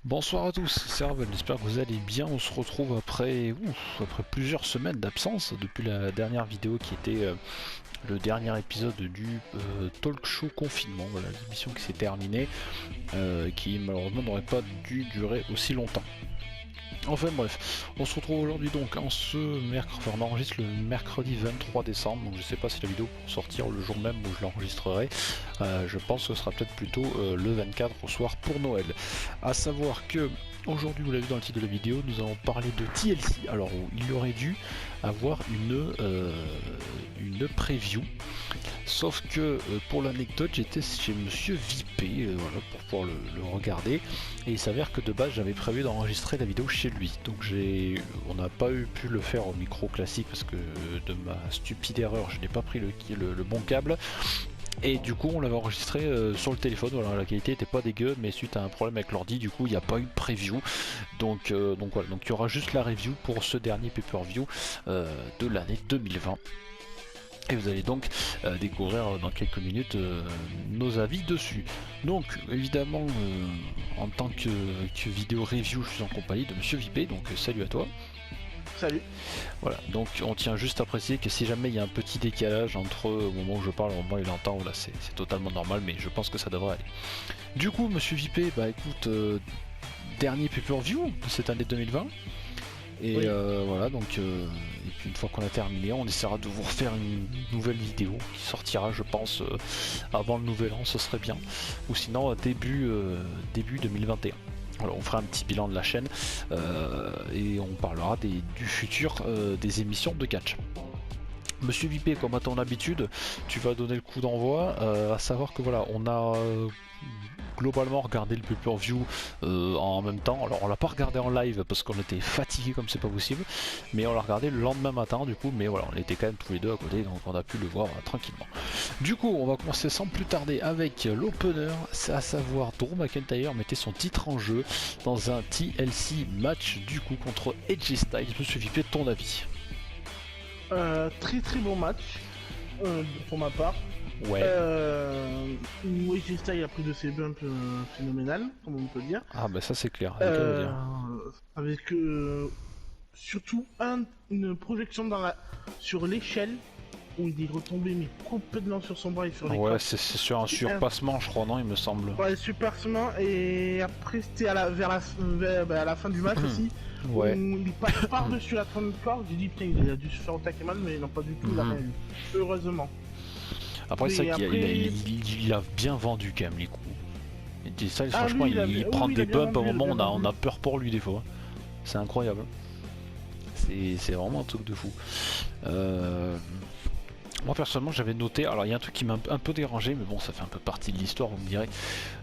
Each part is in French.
Bonsoir à tous, c'est Ravel, j'espère que vous allez bien. On se retrouve après plusieurs semaines d'absence depuis la dernière vidéo qui était le dernier épisode du talk show confinement, voilà l'émission qui s'est terminée, qui malheureusement n'aurait pas dû durer aussi longtemps. Enfin bref, on se retrouve aujourd'hui donc en ce mercredi, enfin on enregistre le mercredi 23 décembre, donc je sais pas si la vidéo pour sortir le jour même où je l'enregistrerai, je pense que ce sera peut-être plutôt le 24 au soir pour Noël. A savoir que aujourd'hui, vous l'avez vu dans le titre de la vidéo, nous allons parler de TLC, alors il aurait dû avoir une preview. Sauf que pour l'anecdote, j'étais chez Monsieur Vipé voilà, pour pouvoir le regarder. Et il s'avère que de base, j'avais prévu d'enregistrer la vidéo chez lui. Donc on n'a pas pu le faire au micro classique parce que de ma stupide erreur, je n'ai pas pris le bon câble. Et du coup on l'avait enregistré sur le téléphone, voilà, la qualité était pas dégueu, mais suite à un problème avec l'ordi, du coup il n'y a pas eu de preview. Donc voilà, donc il y aura juste la review pour ce dernier pay-per-view de l'année 2020. Et vous allez donc découvrir dans quelques minutes nos avis dessus. Donc évidemment en tant que vidéo review, je suis en compagnie de Monsieur Vipé, donc salut à toi. Salut. Voilà, donc on tient juste à préciser que si jamais il y a un petit décalage entre au moment où je parle et au moment où il entend, voilà, c'est totalement normal, mais je pense que ça devrait aller. Du coup, Monsieur Vipé, bah écoute, dernier pay-per-view de cette année 2020. Et Oui. voilà, donc et puis une fois qu'on a terminé, on essaiera de vous refaire une nouvelle vidéo qui sortira, je pense, avant le nouvel an, ce serait bien. Ou sinon début 2021. Alors on fera un petit bilan de la chaîne et on parlera du futur des émissions de catch. Monsieur Vipé, comme à ton habitude, tu vas donner le coup d'envoi, à savoir que voilà, on a globalement regardé le pay-per-view en même temps. Alors on l'a pas regardé en live parce qu'on était fatigué comme c'est pas possible, mais on l'a regardé le lendemain matin du coup, mais voilà, on était quand même tous les deux à côté, donc on a pu le voir tranquillement. Du coup, on va commencer sans plus tarder avec l'opener, à savoir Drew McIntyre mettait son titre en jeu dans un TLC match du coup contre AJ Styles. Monsieur Vipé, ton avis? Très bon match pour ma part. Ouais. AJ Styles a pris de ses bumps phénoménales, comme on peut dire. Ah bah ça c'est clair, c'est le cas de le dire. Avec surtout une projection sur l'échelle où il est retombé mais complètement sur son bras et sur les Ouais, côtes. c'est sur un surpassement, je crois, non, il me semble. Ouais, supersement, et après c'était à la fin du match aussi. Ouais. Où il passe par-dessus la trame de corps. J'ai dit putain, il a dû se faire attaquer mal, mais non, pas du tout, il a rien eu. Heureusement. Après, c'est Mais vrai qu'il a bien vendu quand même les coups. Et ça, franchement, lui, il prend des bumps au moment où on vendu. a peur pour lui des fois. C'est incroyable. C'est vraiment un truc de fou. Moi personnellement j'avais noté, alors il y a un truc qui m'a un peu dérangé, mais bon ça fait un peu partie de l'histoire vous me direz.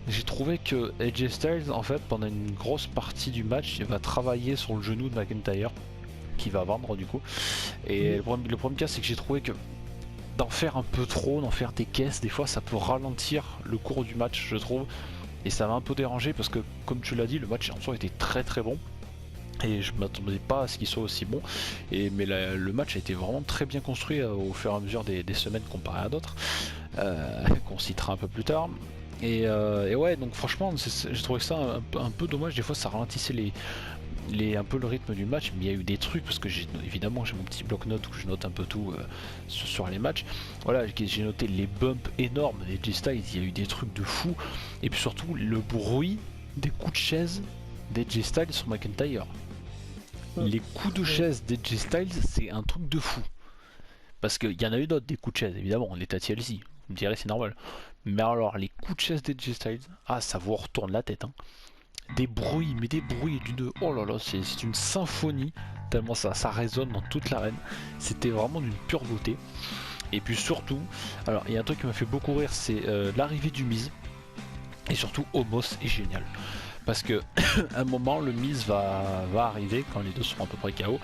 J'ai trouvé que AJ Styles en fait pendant une grosse partie du match il va travailler sur le genou de McIntyre qui va vendre du coup. Et le premier cas c'est que j'ai trouvé que d'en faire un peu trop, d'en faire des caisses, des fois ça peut ralentir le cours du match je trouve. Et ça m'a un peu dérangé parce que comme tu l'as dit le match en soi était très très bon. Et je m'attendais pas à ce qu'il soit aussi bon, mais le match a été vraiment très bien construit au fur et à mesure des semaines comparé à d'autres, qu'on citera un peu plus tard. Et ouais, donc franchement, j'ai trouvé ça un peu dommage. Des fois, ça ralentissait un peu le rythme du match, mais il y a eu des trucs parce que évidemment j'ai mon petit bloc-notes où je note un peu tout sur les matchs. Voilà, j'ai noté les bumps énormes des J-Styles, il y a eu des trucs de fou, et puis surtout le bruit des coups de chaise des J-Styles sur McIntyre. Les coups de chaise d'AJ Styles, c'est un truc de fou. Parce qu'il y en a eu d'autres, des coups de chaise, évidemment, on est à TLC. Vous me direz, c'est normal. Mais alors, les coups de chaise d'AJ Styles, ah, ça vous retourne la tête. Hein. Des bruits, mais des bruits d'une. Oh là là, c'est une symphonie, tellement ça résonne dans toute l'arène. C'était vraiment d'une pure beauté. Et puis surtout, alors, il y a un truc qui m'a fait beaucoup rire, c'est l'arrivée du Miz. Et surtout, Omos est génial. Parce que à un moment le Miz va arriver quand les deux seront à peu près KO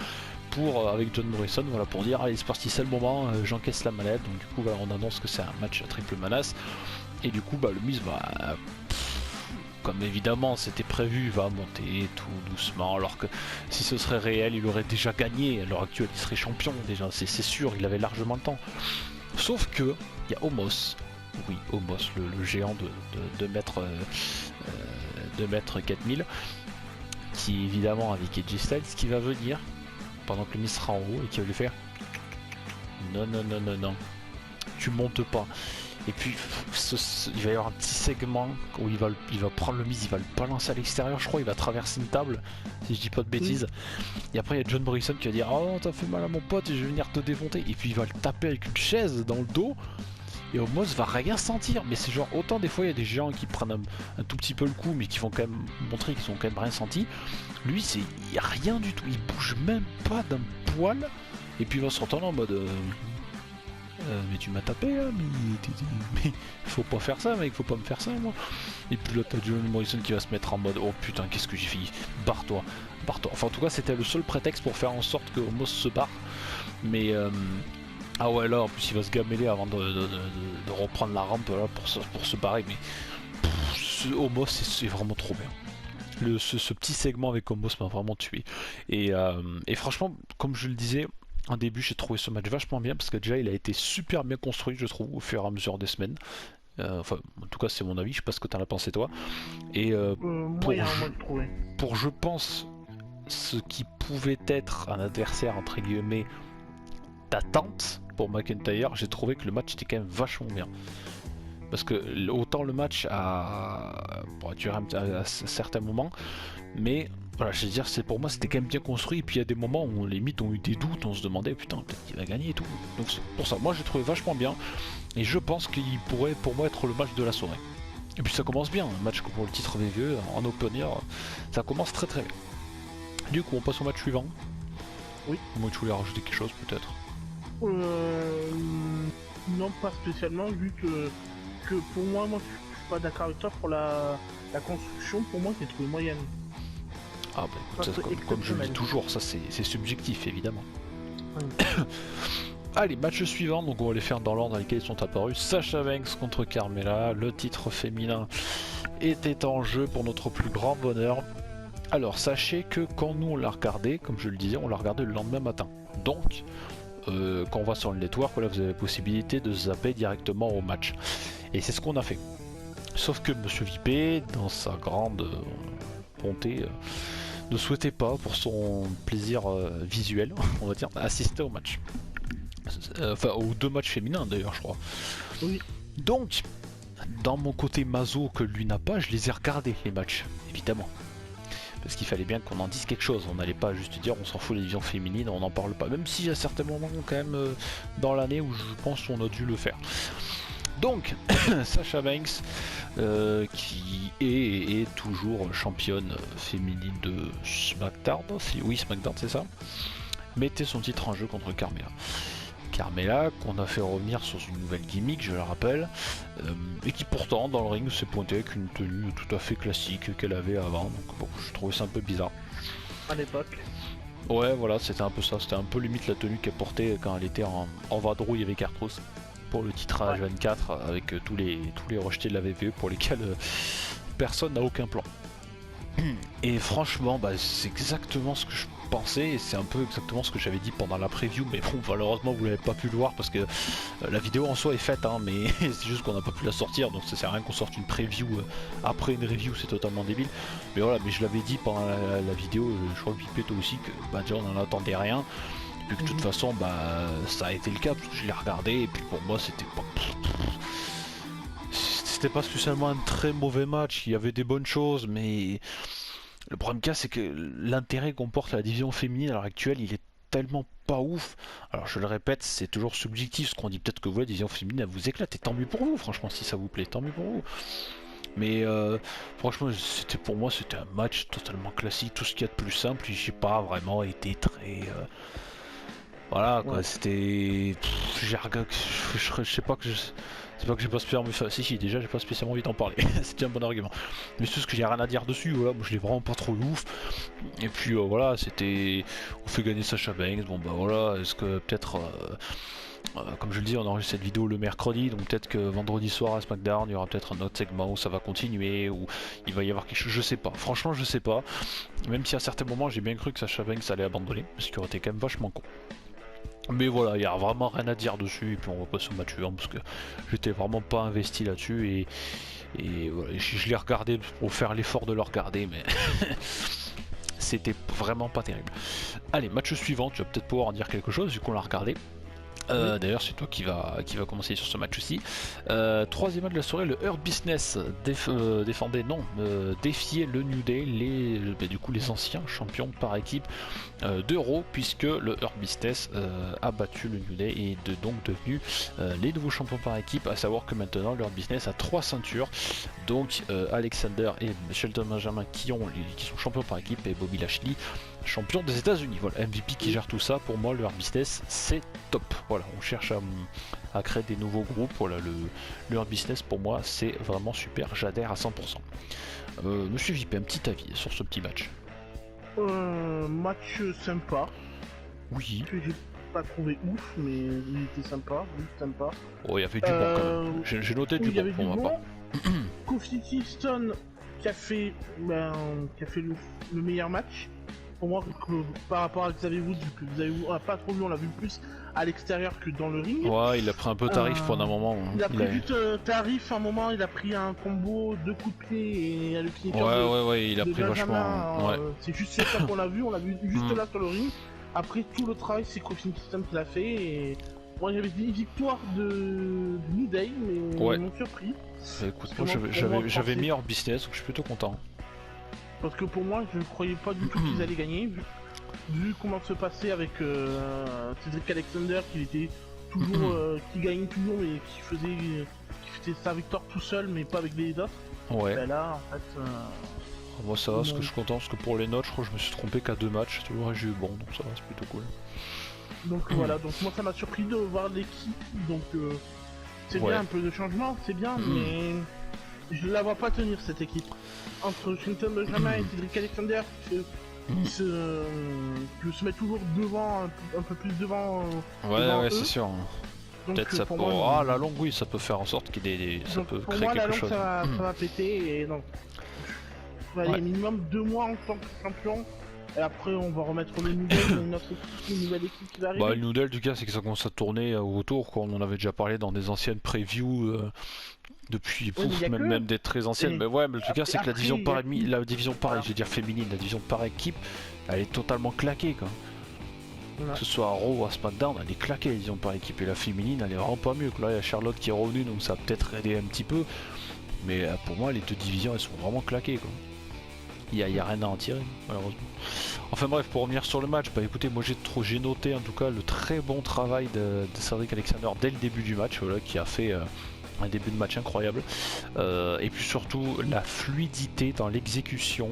pour avec John Morrison, voilà, pour dire allez c'est parti, c'est le moment, j'encaisse la manette. Donc du coup voilà, on annonce que c'est un match triple menace et du coup bah, le Miz va comme évidemment c'était prévu, va monter tout doucement, alors que si ce serait réel il aurait déjà gagné, à l'heure actuelle il serait champion déjà, c'est sûr, il avait largement le temps. Sauf que il y a Omos, le géant de mètre 4000 puis évidemment avec AJ Styles qui va venir pendant que le Miz sera en haut et qui va lui faire non non non non non, tu montes pas. Et puis il va y avoir un petit segment où il va prendre le Miz, il va le balancer à l'extérieur, je crois, il va traverser une table, si je dis pas de bêtises. Et après il y a John Morrison qui va dire oh t'as fait mal à mon pote et je vais venir te défoncer. Et puis il va le taper avec une chaise dans le dos. Et Omos va rien sentir, mais c'est genre autant des fois il y a des gens qui prennent un tout petit peu le coup mais qui vont quand même montrer qu'ils ont quand même rien senti. Lui c'est il y a rien du tout, il bouge même pas d'un poil et puis il va se retourner en mode mais tu m'as tapé là, mais faut pas faire ça mec, faut pas me faire ça moi. Et puis là t'as John Morrison qui va se mettre en mode oh putain qu'est-ce que j'ai fait, barre-toi. Enfin en tout cas c'était le seul prétexte pour faire en sorte que Omos se barre. Mais ah ouais là en plus il va se gameler avant de reprendre la rampe là pour se barrer, mais ce Omos c'est vraiment trop bien. Ce petit segment avec Omos m'a vraiment tué. Et franchement comme je le disais en début, j'ai trouvé ce match vachement bien parce que déjà il a été super bien construit je trouve au fur et à mesure des semaines. Enfin en tout cas c'est mon avis, je sais pas ce que t'en as pensé toi. Et pour je pense ce qui pouvait être un adversaire entre guillemets d'attente pour McIntyre, j'ai trouvé que le match était quand même vachement bien. Parce que autant le match a duré à certains moments, mais voilà, je veux dire, pour moi c'était quand même bien construit. Et puis il y a des moments où les mythes ont eu des doutes, on se demandait putain, peut-être qu'il va gagner et tout. Donc c'est pour ça, moi j'ai trouvé vachement bien. Et je pense qu'il pourrait pour moi être le match de la soirée. Et puis ça commence bien, un match pour le titre VVE en opener, ça commence très très bien. Du coup, on passe au match suivant. Oui. Moi, tu voulais rajouter quelque chose peut-être? Non, pas spécialement, vu que pour moi, je suis pas d'accord avec toi pour la construction, pour moi, c'est trouvé moyenne. Ah bah écoute, ça, comme je le dis toujours, ça c'est subjectif évidemment. Oui. Allez, match suivant, donc on va les faire dans l'ordre dans lesquels ils sont apparus. Sasha Banks contre Carmella, le titre féminin était en jeu pour notre plus grand bonheur. Alors sachez que quand nous on l'a regardé, comme je le disais, on l'a regardé le lendemain matin. Donc quand on va sur le network, voilà, vous avez la possibilité de zapper directement au match. Et c'est ce qu'on a fait. Sauf que Monsieur Vipé, dans sa grande bonté, ne souhaitait pas, pour son plaisir visuel, on va dire, assister au match. Enfin, aux deux matchs féminins d'ailleurs, je crois. Oui. Donc, dans mon côté maso que lui n'a pas, je les ai regardés, les matchs, évidemment. Parce qu'il fallait bien qu'on en dise quelque chose, on n'allait pas juste dire on s'en fout de la division féminine, on n'en parle pas, même s'il y a certains moments quand même dans l'année où je pense qu'on a dû le faire. Donc Sasha Banks qui est toujours championne féminine de SmackDown, oui SmackDown c'est ça, mettait son titre en jeu contre Carmella. Carmella qu'on a fait revenir sur une nouvelle gimmick, je le rappelle, et qui pourtant dans le ring s'est pointée avec une tenue tout à fait classique qu'elle avait avant, donc bon, je trouvais ça un peu bizarre. À l'époque. Ouais voilà, c'était un peu ça, c'était un peu limite la tenue qu'elle portait quand elle était en vadrouille avec Artros pour le titre à 24 avec tous les rejetés de la VVE pour lesquels personne n'a aucun plan. Et franchement, bah, c'est exactement ce que je pensais et c'est un peu exactement ce que j'avais dit pendant la preview, mais bon, malheureusement vous n'avez pas pu le voir parce que la vidéo en soi est faite, hein, mais c'est juste qu'on n'a pas pu la sortir, donc ça sert à rien qu'on sorte une preview après une review, c'est totalement débile. Mais voilà, mais je l'avais dit pendant la vidéo, je crois que Pipé toi aussi, que bah, déjà on n'en attendait rien. Puis que de toute façon, bah, ça a été le cas parce que je l'ai regardé et puis pour moi c'était pas spécialement un très mauvais match. Il y avait des bonnes choses, mais le problème qu'il y a, c'est que l'intérêt qu'on porte à la division féminine à l'heure actuelle, il est tellement pas ouf. Alors je le répète, c'est toujours subjectif, ce qu'on dit, peut-être que vous, la division féminine, elle vous éclate et tant mieux pour vous, franchement, si ça vous plaît, tant mieux pour vous. Mais franchement, pour moi, c'était un match totalement classique, tout ce qu'il y a de plus simple. J'ai pas vraiment été très voilà quoi, c'était. Je sais pas que c'est pas que j'ai pas spécialement. Enfin, si, déjà j'ai pas spécialement envie d'en parler, c'était un bon argument. Mais c'est juste que j'ai rien à dire dessus, voilà, moi je l'ai vraiment pas trop ouf. Et puis voilà, c'était. On fait gagner Sasha Banks, bon bah voilà, est-ce que peut-être. Comme je le dis, on enregistre cette vidéo le mercredi, donc peut-être que vendredi soir à SmackDown, il y aura peut-être un autre segment où ça va continuer, où il va y avoir quelque chose, je sais pas, franchement je sais pas. Même si à certains moments j'ai bien cru que Sasha Banks allait abandonner, parce qu'il aurait été quand même vachement con. Mais voilà, il n'y a vraiment rien à dire dessus, et puis on va passer au match suivant parce que j'étais vraiment pas investi là-dessus et voilà, je l'ai regardé pour faire l'effort de le regarder, mais c'était vraiment pas terrible. Allez, match suivant, tu vas peut-être pouvoir en dire quelque chose vu qu'on l'a regardé. D'ailleurs c'est toi qui va commencer sur ce match aussi. Troisième match de la soirée, le Hurt Business défiait le New Day, du coup les anciens champions par équipe d'Euro, puisque le Hurt Business a battu le New Day et est donc devenu les nouveaux champions par équipe, à savoir que maintenant le Hurt Business a 3 ceintures, donc Alexander et Shelton Benjamin qui sont champions par équipe, et Bobby Lashley champion des États-Unis. Voilà, MVP qui gère tout ça. Pour moi, le Hurt Business, c'est top. Voilà, on cherche à créer des nouveaux groupes. Voilà, le Hurt Business, pour moi, c'est vraiment super. J'adhère à 100%. Monsieur JP, un petit avis sur ce petit match. Match sympa. Oui. Que j'ai pas trouvé ouf, mais il était sympa. Juste sympa. Oh, il y avait du bon quand même. J'ai noté du bon pour ma part. Kofi Kingston qui a fait le meilleur match. Pour moi, par rapport à Xavier Woods, que Xavier Woods, on l'a pas trop vu, on l'a vu plus à l'extérieur que dans le ring. Ouais, il a pris un peu tarif pendant un moment. Il a pris juste tarif un moment, il a pris un combo, 2 coups de pied et le finisher. Ouais, il a pris vachement. C'est juste ça qu'on a vu juste là sur le ring. Après, tout le travail, c'est Kofi Kingston qui l'a fait. Et moi, j'avais dit victoire de New Day, mais ils m'ont surpris. Écoute, moi j'avais mis hors business, donc je suis plutôt content. Parce que pour moi, je ne croyais pas du tout qu'ils allaient gagner, vu comment se passait avec Cedric Alexander, qui était toujours, qui gagnait toujours, mais qui faisait sa victoire tout seul, mais pas avec les autres. Ouais. Ben là, en fait. Moi ça va, parce que je suis content, parce que pour les notes, je crois que je me suis trompé qu'à 2 matchs, toujours j'ai eu bon, donc ça va, c'est plutôt cool. Donc voilà, donc moi ça m'a surpris de voir l'équipe, donc c'est bien un peu de changement, c'est bien, mais je la vois pas tenir cette équipe. Entre Shelton Benjamin et Cedric Alexander qui se met toujours devant, un peu plus devant. Ouais, c'est sûr. Peut-être ça peut. Moi, la longue, oui, ça peut faire en sorte qu'il ait ça peut créer moi, quelque chose. Ça va péter, et donc il faut aller minimum 2 mois en tant que champion. Et après, on va remettre le nouvelle, une nouvelle équipe qui va arriver. Bah, le nouvelle, du cas, c'est que ça commence à tourner autour, quoi. On en avait déjà parlé dans des anciennes previews depuis, même des très anciennes. Mais ouais, mais le cas, c'est que la division par je vais dire féminine, la division par équipe, elle est totalement claquée, quoi. Voilà. Que ce soit à Raw ou à SmackDown, elle est claquée, la division par équipe. Et la féminine, elle est vraiment pas mieux. Là, il y a Charlotte qui est revenue, donc ça va peut-être aider un petit peu. Mais pour moi, les 2 divisions, elles sont vraiment claquées, quoi. Il y a rien à en tirer, malheureusement. Enfin bref, pour revenir sur le match, bah écoutez, moi j'ai noté en tout cas le très bon travail de Cedric Alexander dès le début du match, voilà, qui a fait un début de match incroyable. Et puis surtout la fluidité dans l'exécution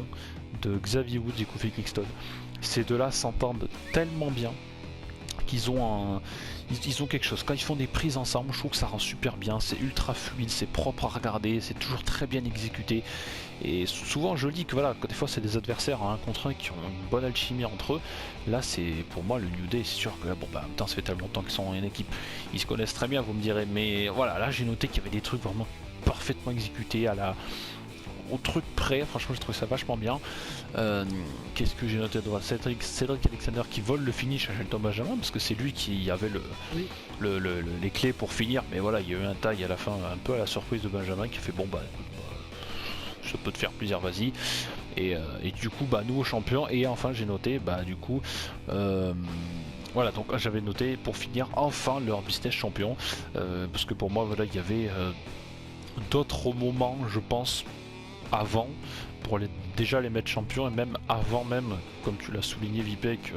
de Xavier Woods et Kofi Kingston. Ces deux-là s'entendent tellement bien qu'ils ont ils ont quelque chose. Quand ils font des prises ensemble, je trouve que ça rend super bien, c'est ultra fluide, c'est propre à regarder, c'est toujours très bien exécuté. Et souvent je dis que voilà, que des fois c'est des adversaires à 1 contre 1 qui ont une bonne alchimie entre eux. Là c'est pour moi le New Day, c'est sûr que là bon bah en même temps ça fait tellement longtemps qu'ils sont en équipe, ils se connaissent très bien, vous me direz, mais voilà, là j'ai noté qu'il y avait des trucs vraiment parfaitement exécutés au truc près. Franchement j'ai trouvé ça vachement bien. Qu'est-ce que j'ai noté de Cedric Alexander qui vole le finish à Shelton Benjamin, parce que c'est lui qui avait les clés pour finir, mais voilà, il y a eu un tag à la fin, un peu à la surprise de Benjamin, qui fait bon bah ça peut te faire plaisir, vas-y. Et du coup bah nouveau champion. Et enfin j'ai noté bah du coup voilà, donc j'avais noté pour finir enfin leur business champion, parce que pour moi voilà, il y avait d'autres moments, je pense, avant pour déjà les mettre champions, et même avant, même comme tu l'as souligné Vipek,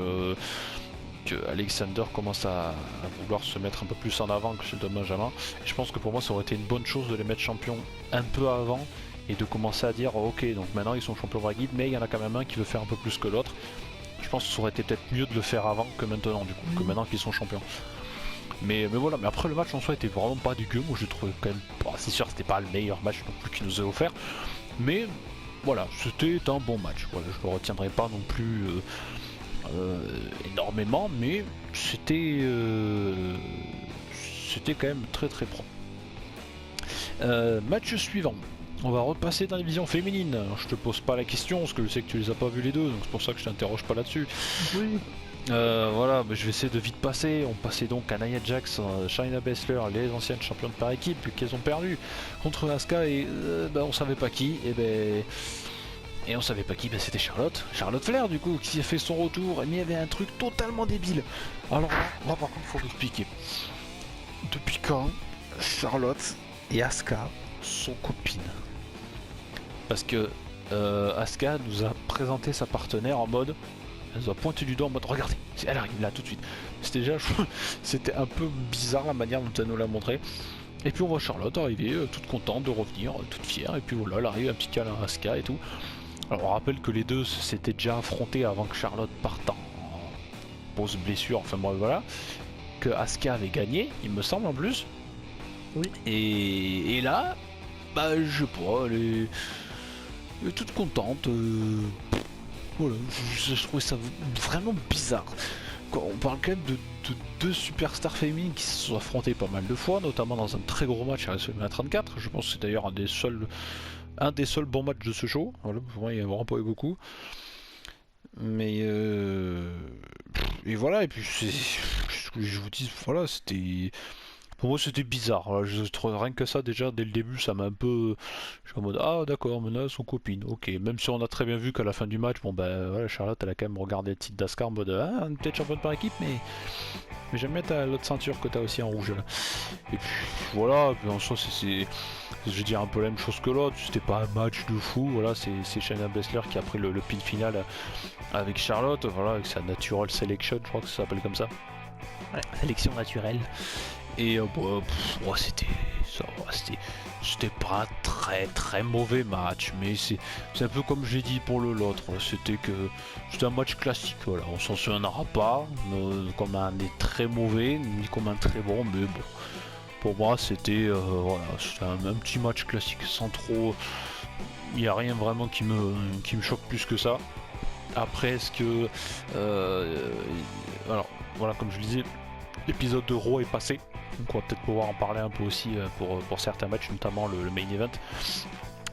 que Alexander commence à vouloir se mettre un peu plus en avant que Shelton Benjamin. Et je pense que pour moi ça aurait été une bonne chose de les mettre champions un peu avant et de commencer à dire ok, donc maintenant ils sont champions par guide, mais il y en a quand même un qui veut faire un peu plus que l'autre. Je pense que ça aurait été peut-être mieux de le faire avant que maintenant, du coup, que maintenant qu'ils sont champions. Mais voilà, mais après le match en soi était vraiment pas dégueu. Moi je trouvais quand même, c'est sûr c'était pas le meilleur match non plus qu'il nous a offert, mais voilà, c'était un bon match. Voilà, je le retiendrai pas non plus énormément, mais c'était quand même très très propre. Match suivant. On va repasser dans la division féminine. Alors, je te pose pas la question parce que je sais que tu les as pas vus les deux, donc c'est pour ça que je t'interroge pas là-dessus. Oui. Voilà, je vais essayer de vite passer. On passait donc à Nia Jax, Shayna Baszler, les anciennes championnes par équipe, qu'elles ont perdu contre Asuka et on savait pas qui. Et on savait pas qui, bah c'était Charlotte Flair du coup, qui a fait son retour, mais il y avait un truc totalement débile. Alors là par contre faut expliquer. Depuis quand Charlotte et Asuka sont copines? Parce que Asuka nous a présenté sa partenaire en mode, elle nous a pointé du doigt en mode regardez, elle arrive là tout de suite. C'était un peu bizarre la manière dont elle nous l'a montré. Et puis on voit Charlotte arriver, toute contente de revenir, toute fière, et puis voilà, elle arrive un petit câlin à Asuka et tout. Alors on rappelle que les deux s'étaient déjà affrontés avant que Charlotte parte en pause blessure, enfin bon voilà. Que Asuka avait gagné, il me semble en plus. Oui. Et là, bah je sais pas, elle est toute contente. Voilà, je trouvais ça vraiment bizarre. On parle quand même de deux superstars féminines qui se sont affrontées pas mal de fois, notamment dans un très gros match à WrestleMania 34. Je pense que c'est d'ailleurs un des seuls bons matchs de ce show. Voilà, pour moi il n'y a vraiment pas eu beaucoup. Mais et voilà, et puis je vous dis, voilà, c'était. Pour moi c'était bizarre, voilà, je trouve rien que ça déjà dès le début ça m'a un peu. Je suis en mode ah d'accord, maintenant elles sont copines, ok, même si on a très bien vu qu'à la fin du match, bon bah voilà, Charlotte elle a quand même regardé le titre d'Asuka en mode ah on est peut-être championne par équipe mais j'aime bien l'autre ceinture que t'as aussi en rouge là. Et puis voilà, puis en soi c'est je veux dire un peu la même chose que l'autre, c'était pas un match de fou, voilà, c'est Shayna Baszler qui a pris le pin final avec Charlotte, voilà, avec sa natural selection, je crois que ça s'appelle comme ça. Ouais. Sélection naturelle. Et c'était pas un très mauvais match, mais c'est un peu comme j'ai dit pour l'autre, c'était un match classique, voilà, on s'en souviendra pas comme un des très mauvais, ni comme un très bon, mais bon, pour moi c'était voilà, c'était un petit match classique, sans trop, il n'y a rien vraiment qui me choque plus que ça. Après est-ce que alors voilà, comme je le disais, l'épisode de Raw est passé, donc on va peut-être pouvoir en parler un peu aussi pour certains matchs, notamment le main event.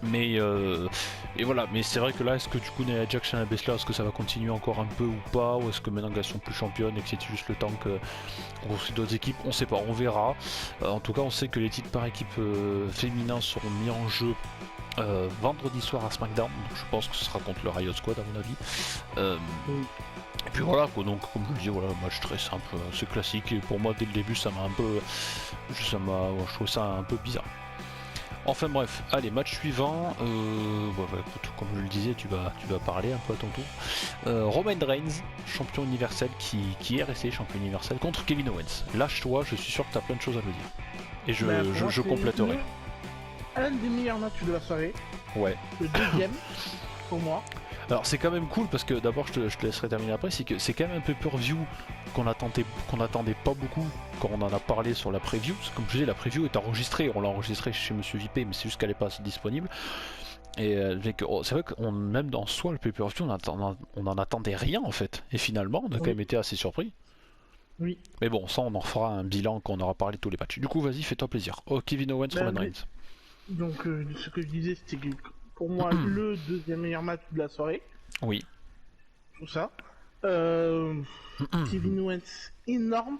Mais et voilà, mais c'est vrai que là, est-ce que du coup Nia Jax, Shayna Baszler, est-ce que ça va continuer encore un peu ou pas, ou est-ce que maintenant qu'elles sont plus championnes et que c'est juste le temps qu'on construit d'autres équipes, on sait pas, on verra. En tout cas, on sait que les titres par équipe féminins seront mis en jeu vendredi soir à SmackDown, donc je pense que ce sera contre le Riot Squad à mon avis. Et puis voilà, quoi, donc comme je le disais, voilà, match très simple, c'est classique, et pour moi dès le début ça m'a un peu. Je trouve ça un peu bizarre. Enfin bref, allez, match suivant, écoute, comme je le disais, tu vas parler un peu à ton tour. Roman Reigns, champion universel qui est resté champion universel contre Kevin Owens. Lâche-toi, je suis sûr que tu as plein de choses à me dire. Et je compléterai. Un des meilleurs matchs de la soirée. Ouais. Le deuxième, pour moi. Alors c'est quand même cool parce que d'abord je te laisserai terminer après, c'est que c'est quand même un pay-per-view qu'on attendait pas beaucoup quand on en a parlé sur la preview. Comme je disais, la preview est enregistrée, on l'a enregistrée chez Monsieur VP, mais c'est juste qu'elle n'est pas disponible. Et c'est vrai que même dans soi le pay-per-view on en attendait rien en fait. Et finalement on a quand même été assez surpris. Oui. Mais bon, ça on en fera un bilan quand on aura parlé de tous les matchs. Du coup vas-y, fais-toi plaisir. Oh, Kevin Owens, Roman Reigns. Donc ce que je disais c'était que pour moi le deuxième meilleur match de la soirée. Oui. Tout ça. Kevin Owens énorme.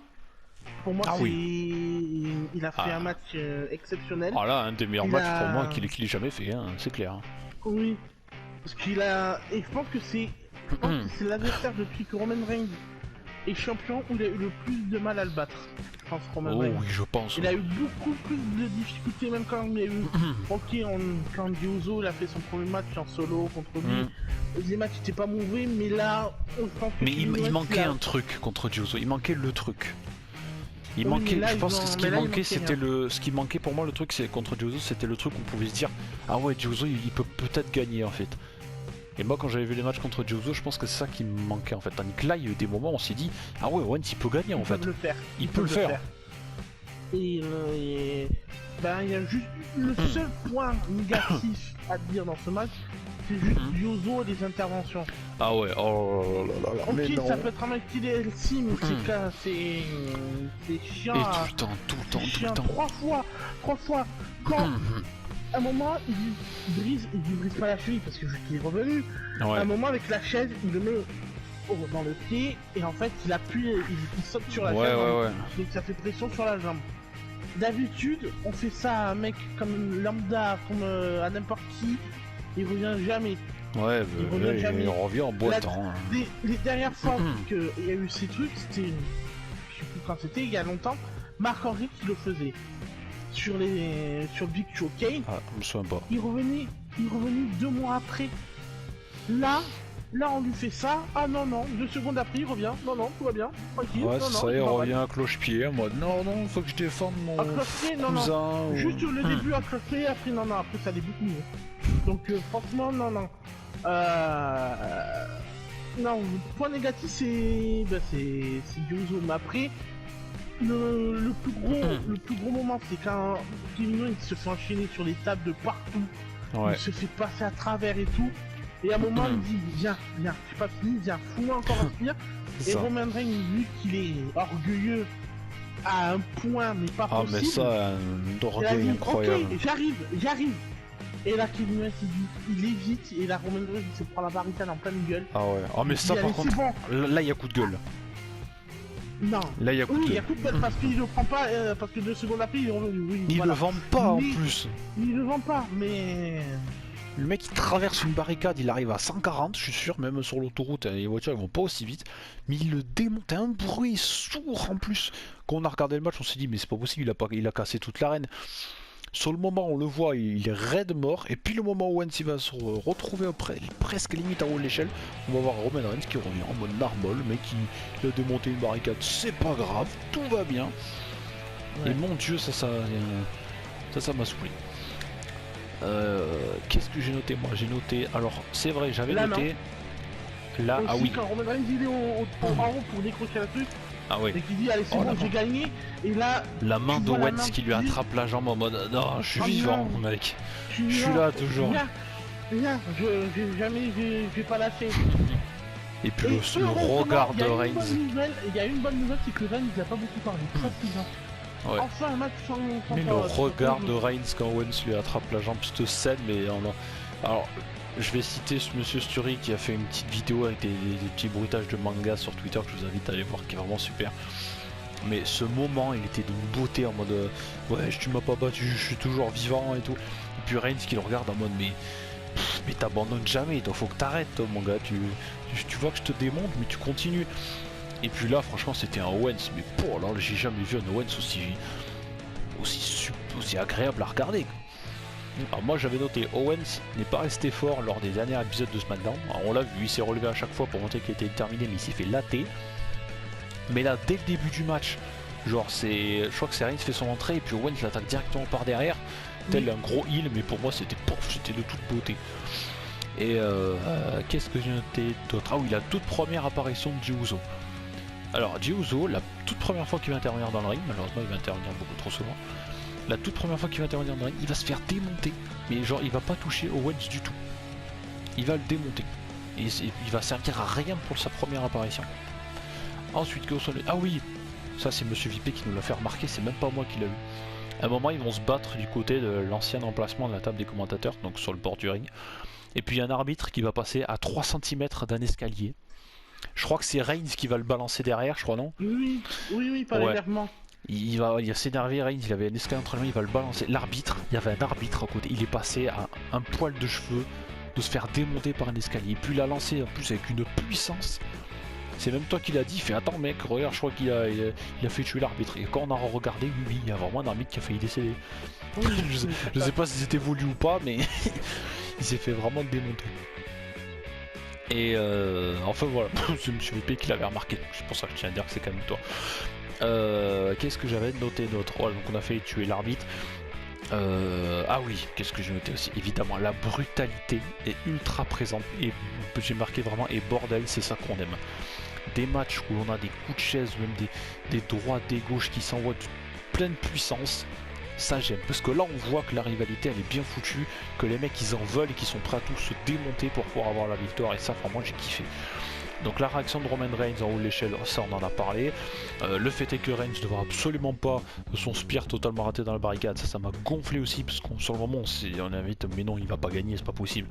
Pour moi il a fait un match exceptionnel. Ah là, un des meilleurs matchs pour moi qu'il ait jamais fait, hein, c'est clair. Oui. Parce qu'il a. Et je pense que c'est l'adversaire depuis que Roman Reigns est champion où il a eu le plus de mal à le battre. Je pense Roman Reigns. Oui, je pense. Il a eu beaucoup plus de difficultés, même quand il a eu. Quand Uso il a fait son premier match en solo contre lui. Les matchs étaient pas mauvais, mais là, on pense que. Mais il manquait un truc contre Uso, il manquait le truc. Il manquait, je pense que ce qui manquait, c'était ce qui manquait pour moi, le truc, c'est contre Uso, c'était le truc où on pouvait se dire ah ouais, Uso il peut peut-être gagner en fait. Et moi quand j'avais vu les matchs contre Uso, je pense que c'est ça qui me manquait en fait. Tandis que là il y a eu des moments où on s'est dit ah ouais, Owens il peut gagner en fait. Il peut le faire. Et il y a juste le seul point négatif à dire dans ce match, c'est juste Uso et les interventions. Ah ouais, oh là là. Ok, mais ça peut être un mec qui est LC, mais c'est chiant. Et tout le temps. Trois fois. Quand à un moment il brise pas la cheville parce que vu qu'il est revenu. Ouais. À un moment avec la chaise, il le met dans le pied et en fait il appuie, il saute sur la jambe. Donc ça fait pression sur la jambe. D'habitude, on fait ça à un mec comme lambda, comme à n'importe qui, il revient jamais. Ouais, Il revient jamais. il revient en boitant. Les dernières fois qu'il y a eu ces trucs, c'était, je sais plus quand c'était, il y a longtemps, Marc Henry qui le faisait. Sur Big Show Kane, Je me souviens pas. il revenait 2 mois après. Là, on lui fait ça. Ah non, 2 secondes après, il revient. Non, tout va bien. Tranquille. Ouais, non, ça y est, il revient à cloche-pied en mode non, faut que je défende mon cloche-pied, non. cousin. Juste le début à cloche-pied, après, non, après ça débute mieux. Donc, franchement, non. Non, le point négatif, c'est Yuzo. Mais après, le plus gros moment, c'est quand Kevin Owens se fait enchaîner sur les tables de partout. Ouais. Il se fait passer à travers et tout. Et à un moment, il dit viens, c'est pas fini, viens, fous-moi encore un spire. Et Ça. Roman Reigns, vu qu'il est orgueilleux à un point, mais pas Ah, possible. mais ça, un il a orgueil dit, incroyable. ok, j'arrive. Et là, Kevin Owens, il évite, et là, Roman Reigns, il se prend la barricade en pleine gueule. Ah ouais. Ah, mais Il ça, dit, par allez, contre, c'est bon. là, il y a coup de gueule. Non. Là, il y a coup Oui, de il y a gueule. coup de gueule parce qu'il le prend pas, parce que 2 secondes après, il est revenu. Oui, Ils voilà. le vendent pas en Mais- plus. Il le vend pas, mais. Le mec il traverse une barricade, il arrive à 140, je suis sûr, même sur l'autoroute, les voitures ils vont pas aussi vite, mais il le démonte, un bruit sourd en plus. Quand on a regardé le match, on s'est dit mais c'est pas possible, il a cassé toute l'arène. Sur le moment on le voit, il est raide mort, et puis le moment où Owens il va se retrouver presque limite en haut de l'échelle, on va voir Roman Reigns qui revient en mode narmol, le mec il a démonté une barricade, c'est pas grave, tout va bien. Ouais. Et mon dieu, ça m'a saoulé. Qu'est-ce que j'ai noté moi? J'ai noté, alors c'est vrai, j'avais Là, noté là, Aussi, ah oui, quand Roman Reigns il est en haut pour décrocher la truc, ah oui, et qu'il dit allez c'est Oh, bon, la j'ai main. gagné, et là, la main tu de vois la Owens main qui lui qui- attrape la jambe en mode non, je suis Oh vivant non. mec, tu je suis là toujours. Viens, je vais pas lâcher. Et puis Et le heureusement, regard il y a de une Reigns, bonne nouvelle- Il y a une bonne nouvelle, c'est que Reigns il a pas beaucoup parlé, très bien. Ouais. Enfin un match sans mais le sans- regard sans- de Reigns quand Owens lui attrape la jambe, cette scène, mais alors je vais citer ce monsieur Sturi qui a fait une petite vidéo avec des petits bruitages de manga sur Twitter que je vous invite à aller voir, qui est vraiment super. Mais ce moment, il était d'une beauté en mode ouais, tu m'as pas battu, je suis toujours vivant et tout. Et puis Reigns qui le regarde en mode mais t'abandonnes jamais, toi, faut que t'arrêtes, toi, mon gars. Tu vois que je te démonte, mais tu continues. Et puis là, franchement, c'était un Owens, mais pour là, j'ai jamais vu un Owens aussi agréable à regarder, quoi. Alors moi j'avais noté Owens n'est pas resté fort lors des derniers épisodes de SmackDown. Alors on l'a vu, il s'est relevé à chaque fois pour montrer qu'il était terminé, mais il s'est fait latter. Mais là dès le début du match, genre je crois que c'est Reigns qui fait son entrée et puis Owens l'attaque directement par derrière, tel un gros heal, mais pour moi c'était de toute beauté. Et qu'est-ce que j'ai noté d'autre? Ah oui, la toute première apparition de Jey Uso. Alors Jey Uso, la toute première fois qu'il va intervenir dans le ring, malheureusement il va intervenir beaucoup trop souvent. La toute première fois qu'il va intervenir dans le ring, il va se faire démonter. Mais genre, il va pas toucher Owens du tout. Il va le démonter. Et il va servir à rien pour sa première apparition. Ensuite, ah oui, ça c'est Monsieur VP qui nous l'a fait remarquer, c'est même pas moi qui l'a vu. À un moment, ils vont se battre du côté de l'ancien emplacement de la table des commentateurs, donc sur le bord du ring. Et puis il y a un arbitre qui va passer à 3 cm d'un escalier. Je crois que c'est Reigns qui va le balancer derrière, je crois, non? Oui, pas Ouais. légèrement. Il va s'énerver, Reigns, il avait un escalier entre les mains, il va le balancer. L'arbitre, il y avait un arbitre à côté, il est passé à un poil de cheveux de se faire démonter par un escalier. Et puis il a lancé en plus avec une puissance. C'est même toi qui l'as dit, il fait attends mec, regarde, je crois qu'il a fait tuer l'arbitre. Et quand on a regardé, oui, il y a vraiment un arbitre qui a failli décéder. Je sais pas si c'était voulu ou pas, mais il s'est fait vraiment démonter. Et enfin voilà, c'est Monsieur VP qui l'avait remarqué, c'est pour ça que je tiens à dire que c'est quand même toi. Qu'est-ce que j'avais noté d'autre? Oh, donc on a fait tuer l'arbitre. Ah oui, qu'est-ce que j'ai noté aussi? Évidemment, la brutalité est ultra présente et j'ai marqué vraiment et bordel, c'est ça qu'on aime. Des matchs où on a des coups de chaise, même des droites, des gauches qui s'envoient de pleine puissance. Ça j'aime, parce que là on voit que la rivalité elle est bien foutue, que les mecs ils en veulent et qu'ils sont prêts à tout se démonter pour pouvoir avoir la victoire, et ça vraiment j'ai kiffé. Donc la réaction de Roman Reigns en haut de l'échelle, ça on en a parlé. Le fait est que Reigns ne voit absolument pas son spear totalement raté dans la barricade, ça m'a gonflé aussi, parce qu'on sur le moment on a vite, mais non il va pas gagner, c'est pas possible.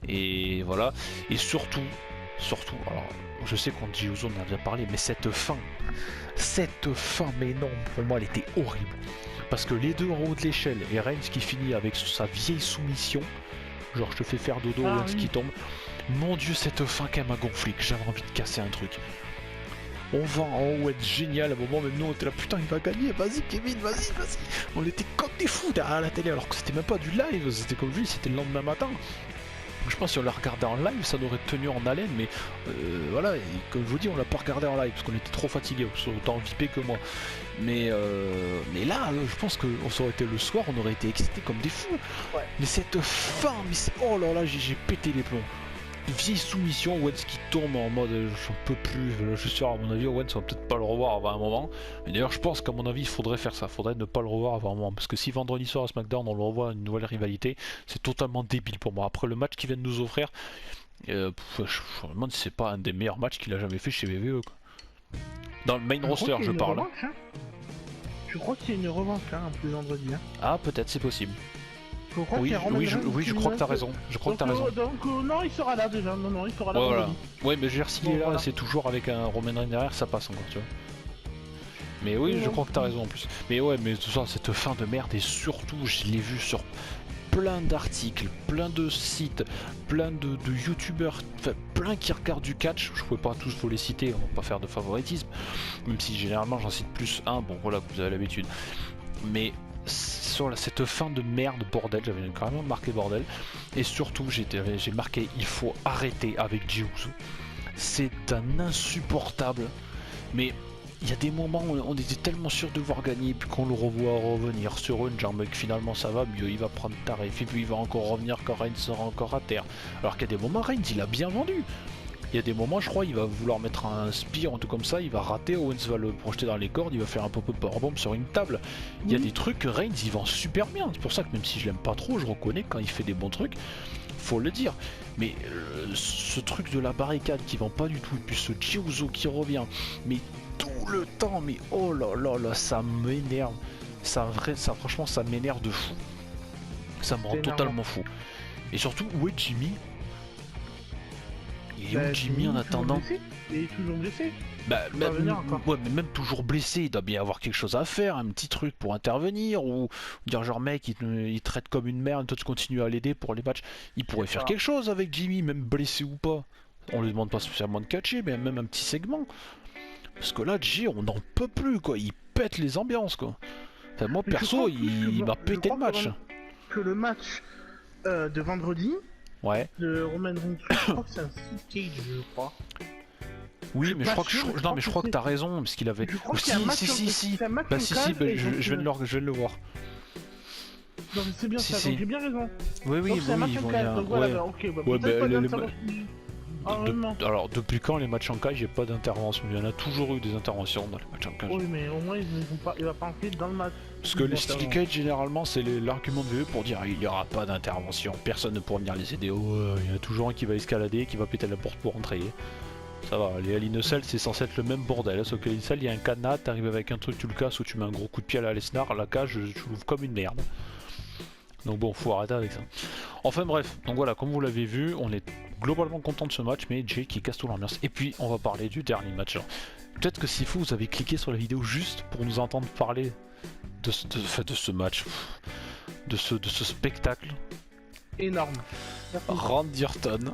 Et voilà, et surtout, alors je sais qu'on dit Uso on en a déjà parlé, mais cette fin, mais non, pour moi elle était horrible. Parce que les deux en haut de l'échelle et Reigns qui finit avec sa vieille soumission, genre je te fais faire dodo, Owens qui tombe. Mon dieu, cette fin qu'elle m'a gonflé, que j'avais envie de casser un truc. On va en Owens, génial, à un moment même nous on était là, putain il va gagner, vas-y Kevin, vas-y. On était comme des fous derrière la télé, alors que c'était même pas du live, c'était comme je dis, c'était le lendemain matin. Je pense que si on l'a regardé en live, ça aurait tenu en haleine, mais voilà, et comme je vous dis, on l'a pas regardé en live parce qu'on était trop fatigués, autant VP que moi. Mais là, je pense que ça aurait été le soir, on aurait été excités comme des fous. Ouais. Mais cette fin, oh là là, j'ai pété les plombs. Vieille soumission, Owens qui tombe en mode j'en peux plus, je suis sûr à mon avis Owens on va peut-être pas le revoir avant un moment. Mais d'ailleurs je pense qu'à mon avis il faudrait faire ça, faudrait ne pas le revoir avant un moment. Parce que si vendredi soir à SmackDown on le revoit une nouvelle rivalité, c'est totalement débile pour moi. Après le match qu'il vient de nous offrir, je me demande si c'est pas un des meilleurs matchs qu'il a jamais fait chez WWE quoi. Dans le main roster je parle. Revanche, hein. Je crois qu'il y a une revanche hein, un peu vendredi. Hein. Ah peut-être c'est possible. Oui, je crois que t'as raison. Donc non, il sera là déjà. Non, il sera là. Voilà. Ouais, mais je veux dire, s'il est là, c'est toujours avec un Roman Reigns derrière, ça passe encore, tu vois. Mais oui, je crois que t'as raison en plus. Mais ouais, mais tout ça, cette fin de merde, et surtout, je l'ai vu sur plein d'articles, plein de sites, plein de youtubeurs, enfin, plein qui regardent du catch. Je pouvais pas tous vous les citer, on va pas faire de favoritisme. Même si généralement j'en cite plus un, bon voilà, vous avez l'habitude. Mais sur cette fin de merde bordel, j'avais carrément marqué bordel, et surtout j'ai marqué il faut arrêter avec Jey Uso. C'est un insupportable, mais il y a des moments où on était tellement sûr de voir gagner, puis qu'on le revoit revenir sur une genre mec finalement ça va mieux, il va prendre tarif, et puis il va encore revenir quand Reigns sera encore à terre, alors qu'il y a des moments Reigns il a bien vendu. Il y a des moments, je crois, il va vouloir mettre un spear, un truc comme ça, il va rater, Owens va le projeter dans les cordes, il va faire un pop-up powerbomb sur une table. Il y a des trucs que Reigns, il vend super bien. C'est pour ça que même si je l'aime pas trop, je reconnais quand il fait des bons trucs, faut le dire. Mais ce truc de la barricade qui vend pas du tout, et puis ce Jey Uso qui revient, mais tout le temps, mais oh là là là, ça m'énerve. Ça franchement, ça m'énerve de fou. Ça me rend totalement fou. Et surtout, où est Jimmy ? Et où Jimmy en attendant? Il est toujours blessé. Ouais, mais même toujours blessé, il doit bien avoir quelque chose à faire, un petit truc pour intervenir, ou dire genre mec il traite comme une merde, toi tu continues à l'aider pour les matchs. Il pourrait faire quelque chose avec Jimmy, même blessé ou pas. On lui demande pas spécialement de catcher, mais même un petit segment. Parce que là, Jay, on n'en peut plus quoi, il pète les ambiances quoi. Enfin, moi perso, il m'a pété le match. Que le match de vendredi. Ouais. De Roman Reigns, je crois que c'est un Steel Cage, je crois. Oui, mais je crois que t'as raison, parce qu'il avait. Si, bah si, je viens de le voir. Non, c'est bien ça, donc j'ai bien raison. Oui, ils vont bien. Alors, depuis quand les matchs en cage, il n'y a pas d'intervention? Il y en a toujours eu des interventions dans les matchs en cage. Oui, mais au moins, il va pas entrer dans le match. Parce que les Steel Cage, généralement, c'est l'argument de VE pour dire il n'y aura pas d'intervention, personne ne pourra venir les aider. Il y en a toujours un qui va escalader, qui va péter la porte pour entrer. Ça va, les Hell in a Cell, c'est censé être le même bordel. Sauf que Hell in a Cell, il y a un cadenas, t'arrives avec un truc, tu le casses ou tu mets un gros coup de pied à la Lesnar, la cage, je l'ouvre comme une merde. Donc bon, faut arrêter avec ça. Enfin bref, donc voilà, comme vous l'avez vu, on est globalement content de ce match, mais Jay qui casse tout l'ambiance. Et puis, on va parler du dernier match. Peut-être que s'il faut, vous avez cliqué sur la vidéo juste pour nous entendre parler de ce match, de ce spectacle. Énorme. Randy Orton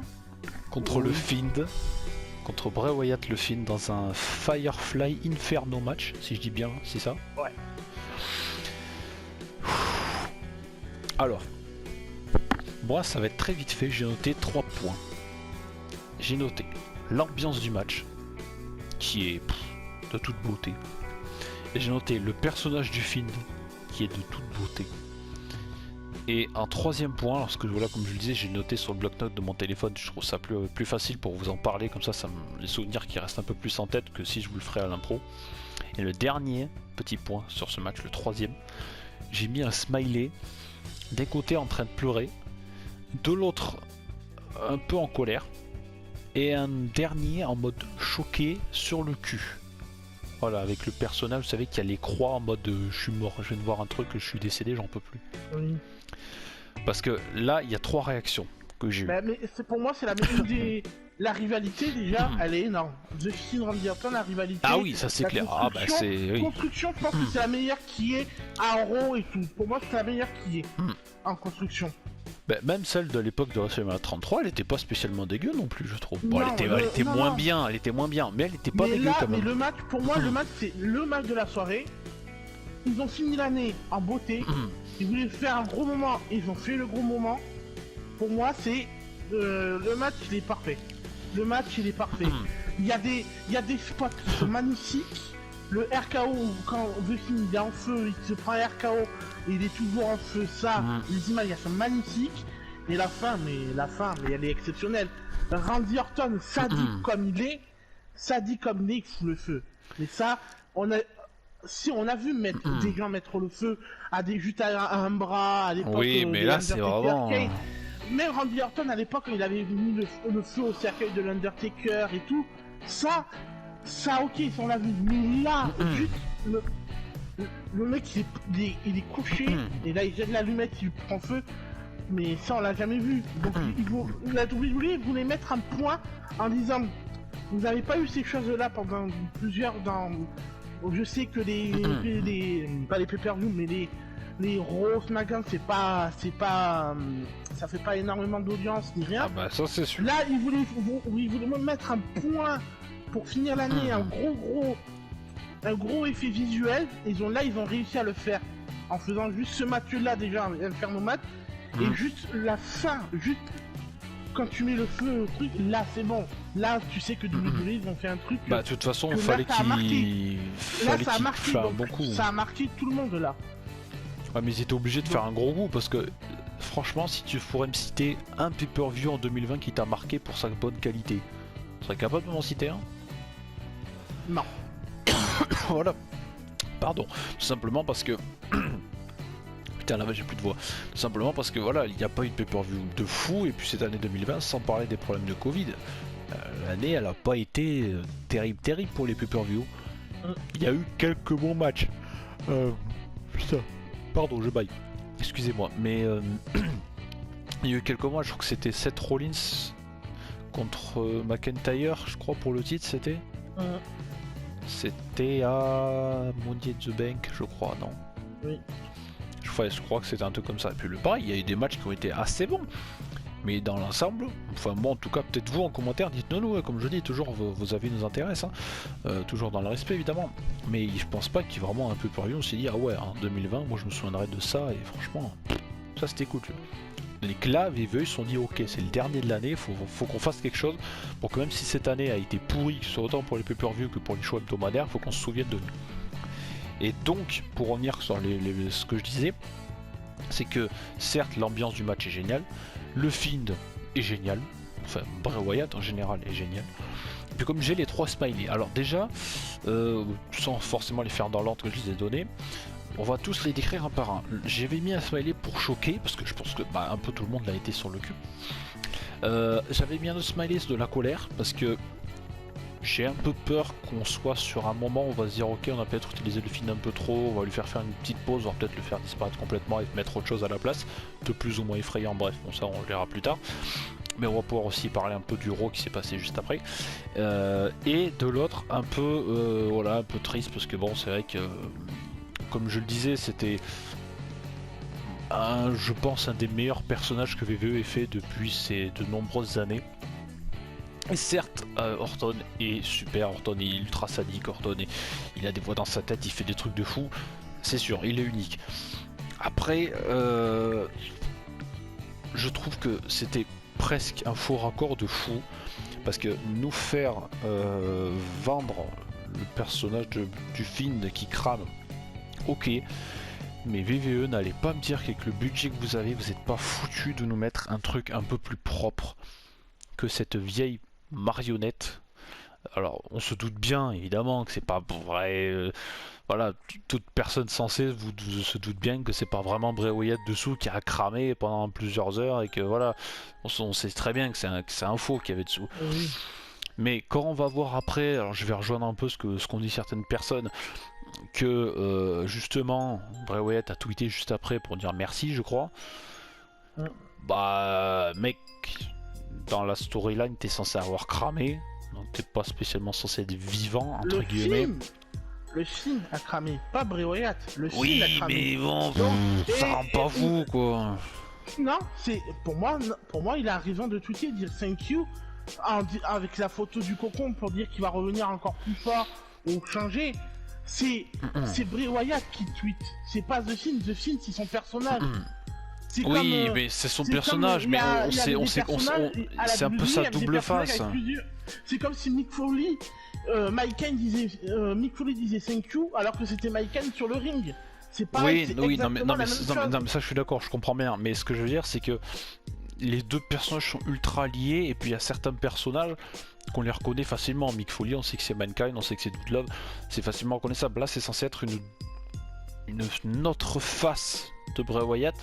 contre le Fiend, contre Bray Wyatt le Fiend dans un Firefly Inferno match, si je dis bien, c'est ça? Ouais. Alors, moi ça va être très vite fait, j'ai noté 3 points. J'ai noté l'ambiance du match, qui est de toute beauté. Et j'ai noté le personnage du Fiend, qui est de toute beauté. Et un 3e point, parce que voilà, comme je le disais, j'ai noté sur le bloc-notes de mon téléphone, je trouve ça plus facile pour vous en parler, comme ça les souvenirs qui restent un peu plus en tête que si je vous le ferais à l'impro. Et le dernier petit point sur ce match, le 3e, j'ai mis un smiley, d'un côté en train de pleurer, de l'autre un peu en colère, et un dernier en mode choqué sur le cul. Voilà, avec le personnage, vous savez qu'il y a les croix en mode je suis mort, je viens de voir un truc, je suis décédé, j'en peux plus. Oui. Parce que là, il y a 3 réactions que j'ai eues. Mais pour moi, c'est la même idée. La rivalité, déjà, elle est énorme. The Fiend, Randy Orton, la rivalité. Ah oui, ça c'est clair. Ah bah c'est. Oui. Construction, je pense que c'est la meilleure qui est à Raw et tout. Pour moi, c'est la meilleure qui est en construction. Bah, même celle de l'époque de WrestleMania 33, elle était pas spécialement dégueu non plus, je trouve. Bon, Non, elle était non, moins non. bien, mais elle était pas Mais dégueu là, quand mais même. le match, pour moi, le match, c'est le match de la soirée. Ils ont fini l'année en beauté. Ils voulaient faire un gros moment, ils ont fait le gros moment. Pour moi, c'est le match, il est parfait. Le match, il est parfait. Il y a des spots qui sont magnifiques. Le RKO, quand The Fiend il est en feu, il se prend un RKO et il est toujours en feu. Ça, les images, elles sont magnifiques. Et la fin, mais elle est exceptionnelle. Randy Orton, sadique comme il est, il fout le feu. Mais ça, si on a vu mettre des gens mettre le feu à des juste à un bras à l'époque. Oui, mais là c'est vraiment. Même Randy Orton à l'époque, quand il avait mis le feu au cercueil de l'Undertaker et tout, ça ok, on l'a vu. Mais là, juste le mec il est couché et là il jette l'allumette, il prend feu. Mais ça on l'a jamais vu. Donc la WWE voulait mettre un point en disant vous n'avez pas eu ces choses-là pendant plusieurs je sais que pas les pay-per-view mais les Raw, SmackDown ça fait pas énormément d'audience ni rien. Ah bah ça c'est sûr. Là ils voulaient mettre un point pour finir l'année, un gros effet visuel. Ils ont réussi à le faire en faisant juste ce match-là déjà, un Inferno match. Et juste la fin, juste quand tu mets le feu au truc, là c'est bon. Là tu sais que WWE ils ont fait un truc. Bah de toute façon il fallait qu'il fasse un bon coup. Ça a marqué tout le monde là. Ouais mais ils étaient obligés de faire un gros coup parce que franchement si tu pourrais me citer un pay-per-view en 2020 qui t'a marqué pour sa bonne qualité, tu serais capable de m'en citer un? Non. Voilà. Pardon. Tout simplement parce que... Putain là j'ai plus de voix. Tout simplement parce que voilà, il n'y a pas eu de pay-per-view de fou et puis cette année 2020 sans parler des problèmes de Covid, l'année elle a pas été terrible pour les pay-per-view. Il y a eu quelques bons matchs. Putain. Pardon je baille. Excusez-moi mais il y a eu quelques mois, je crois que c'était Seth Rollins contre McIntyre je crois pour le titre c'était. C'était à Money in the Bank je crois non. Oui. Je crois que c'était un truc comme ça. Et puis le pareil, il y a eu des matchs qui ont été assez bons. Mais dans l'ensemble, enfin bon en tout cas peut-être vous en commentaire, dites-nous nous, comme je dis, toujours vos avis nous intéressent, hein. Toujours dans le respect évidemment. Mais je pense pas qu'il y ait vraiment un peu pour on s'est dit ah ouais en 2020 moi je me souviendrai de ça et franchement ça c'était cool. Les là VVE ils se sont dit ok c'est le dernier de l'année, faut qu'on fasse quelque chose pour que même si cette année a été pourrie, que ce soit autant pour les pay-per-view que pour les shows hebdomadaires, faut qu'on se souvienne de nous. Et donc, pour revenir sur ce que je disais, c'est que certes l'ambiance du match est géniale, le Fiend est génial, enfin Bray Wyatt en général est génial. Et puis comme j'ai les 3 smileys, alors déjà, sans forcément les faire dans l'ordre que je les ai donné, on va tous les décrire un par un. J'avais mis un smiley pour choquer, parce que je pense que un peu tout le monde l'a été sur le cul. J'avais mis un autre smiley de la colère, parce que j'ai un peu peur qu'on soit sur un moment où on va se dire ok on a peut-être utilisé le Fiend un peu trop, on va lui faire une petite pause, on va peut-être le faire disparaître complètement et mettre autre chose à la place, de plus ou moins effrayant, bref, bon ça on le verra plus tard. Mais on va pouvoir aussi parler un peu du Raw qui s'est passé juste après. Et de l'autre un peu voilà, un peu triste parce que bon c'est vrai que comme je le disais c'était je pense un des meilleurs personnages que VVE ait fait depuis de nombreuses années. Et certes, Orton est super, Orton est ultra sadique, Orton il a des voix dans sa tête, il fait des trucs de fou, c'est sûr, il est unique. Après, je trouve que c'était presque un faux raccord de fou, parce que nous faire vendre le personnage du Fiend qui crame, ok, mais VVE n'allez pas me dire qu'avec le budget que vous avez, vous n'êtes pas foutu de nous mettre un truc un peu plus propre que cette vieille marionnette. Alors on se doute bien évidemment que c'est pas vrai, voilà, toute personne sensée se doute bien que c'est pas vraiment Bray Wyatt dessous qui a cramé pendant plusieurs heures et que voilà, on sait très bien que c'est un faux qu'il y avait dessous. Oui. Mais quand on va voir après, alors je vais rejoindre un peu ce qu'ont dit certaines personnes, que justement Bray Wyatt a tweeté juste après pour dire merci je crois. Bah mec, dans la storyline t'es censé avoir cramé, donc t'es pas spécialement censé être vivant entre guillemets. Le Fiend a cramé, pas Bray Wyatt. Le Fiend a cramé. Oui mais bon, ça rend pas fou quoi. Non, c'est pour moi, il a raison de tweeter, dire thank you avec la photo du cocon pour dire qu'il va revenir encore plus fort ou changer. C'est Bray Wyatt qui tweet, c'est pas The Fiend. The Fiend, c'est son personnage. Oui, comme, mais c'est son personnage, mais c'est un peu sa double face. C'est comme si Mick Foley disait thank you alors que c'était Mike Kane sur le ring. C'est pareil, oui, non mais ça je suis d'accord, je comprends bien, mais ce que je veux dire c'est que les deux personnages sont ultra liés et puis il y a certains personnages qu'on les reconnaît facilement. Mick Foley, on sait que c'est Mankind, on sait que c'est Dude Love, c'est facilement reconnaissable. Là c'est censé être une autre face de Bray Wyatt.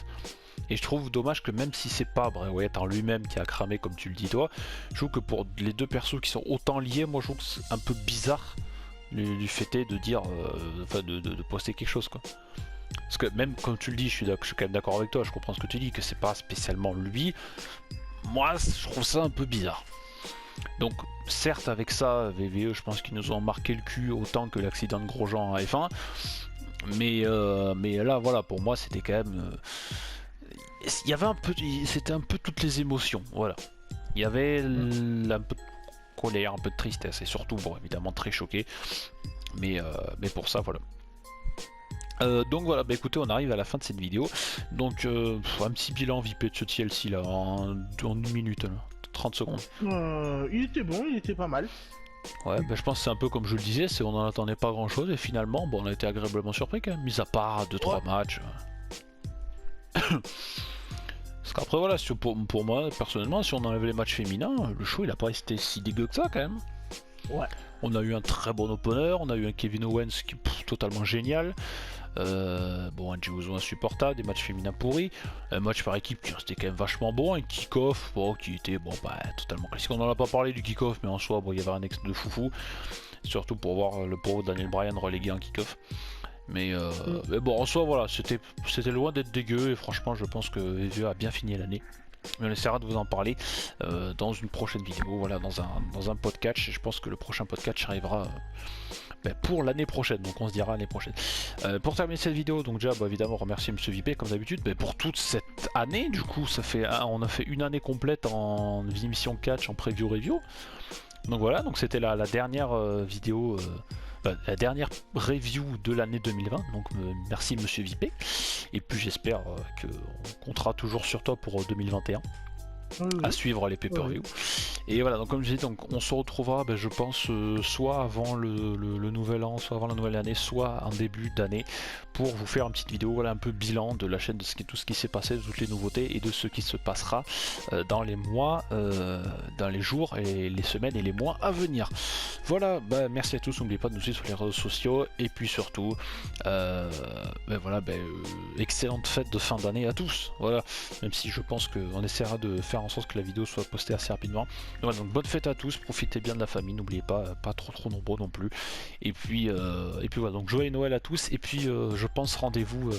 Et je trouve dommage que même si c'est pas Bray Wyatt en lui-même qui a cramé comme tu le dis toi, je trouve que pour les deux persos qui sont autant liés, moi je trouve que c'est un peu bizarre du fait de dire, de poster quelque chose quoi. Parce que même comme tu le dis, je suis quand même d'accord avec toi, je comprends ce que tu dis, que c'est pas spécialement lui. Moi je trouve ça un peu bizarre. Donc certes avec ça, VVE je pense qu'ils nous ont marqué le cul autant que l'accident de Grosjean à F1. Mais là voilà, pour moi c'était quand même... il y avait c'était un peu toutes les émotions, voilà. Il y avait un peu de colère, un peu de tristesse et surtout, bon, évidemment très choqué. Mais pour ça, voilà. Donc voilà, bah écoutez, on arrive à la fin de cette vidéo. Donc un petit bilan VIP de ce TLC là, en 1 minute, là, 30 secondes. Il était bon, il était pas mal. Ouais, bah je pense que c'est un peu comme je le disais, on n'en attendait pas grand chose et finalement, bon, on a été agréablement surpris quand même, mis à part 2-3 matchs. Parce qu'après voilà, pour moi personnellement, si on enlève les matchs féminins, le show il a pas été si dégueu que ça quand même. Ouais. On a eu un très bon opener, on a eu un Kevin Owens qui est totalement génial. Bon, un Jiuzo insupportable, des matchs féminins pourris, un match par équipe qui restait quand même vachement bon, un kick-off qui était bon, bah, totalement classique. On n'en a pas parlé du kick-off, mais en soi, bon, il y avait un ex de foufou, surtout pour voir le pauvre Daniel Bryan relégué en kick-off. Mais bon, en soi, voilà, c'était loin d'être dégueu et franchement, je pense que VVE a bien fini l'année. Mais on essaiera de vous en parler dans une prochaine vidéo, voilà, dans un podcast. Et je pense que le prochain podcast arrivera pour l'année prochaine, donc on se dira l'année prochaine. Pour terminer cette vidéo, donc déjà évidemment remercier Monsieur Vipé comme d'habitude pour toute cette année. Du coup, on a fait une année complète en émission catch, en preview review. Donc voilà, donc c'était la dernière vidéo. La dernière review de l'année 2020, donc merci Monsieur Vipé, et puis j'espère qu'on comptera toujours sur toi pour 2021. À suivre les pay-per-view. Et voilà, donc comme je dis, donc on se retrouvera, je pense, soit avant le nouvel an, soit avant la nouvelle année, soit en début d'année, pour vous faire une petite vidéo, voilà, un peu bilan de la chaîne, de tout ce qui s'est passé, de toutes les nouveautés et de ce qui se passera dans les mois, dans les jours et les semaines et les mois à venir. Voilà, merci à tous, n'oubliez pas de nous suivre sur les réseaux sociaux et puis surtout, voilà, excellente fête de fin d'année à tous. Voilà, même si je pense qu'on essaiera de faire en sorte que la vidéo soit postée assez rapidement. Voilà, donc bonne fête à tous, profitez bien de la famille, n'oubliez pas trop nombreux non plus. Et puis voilà, donc joyeux Noël à tous et puis je pense rendez-vous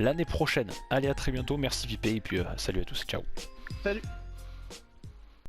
l'année prochaine. Allez, à très bientôt, merci Vipé et puis salut à tous, ciao. Salut.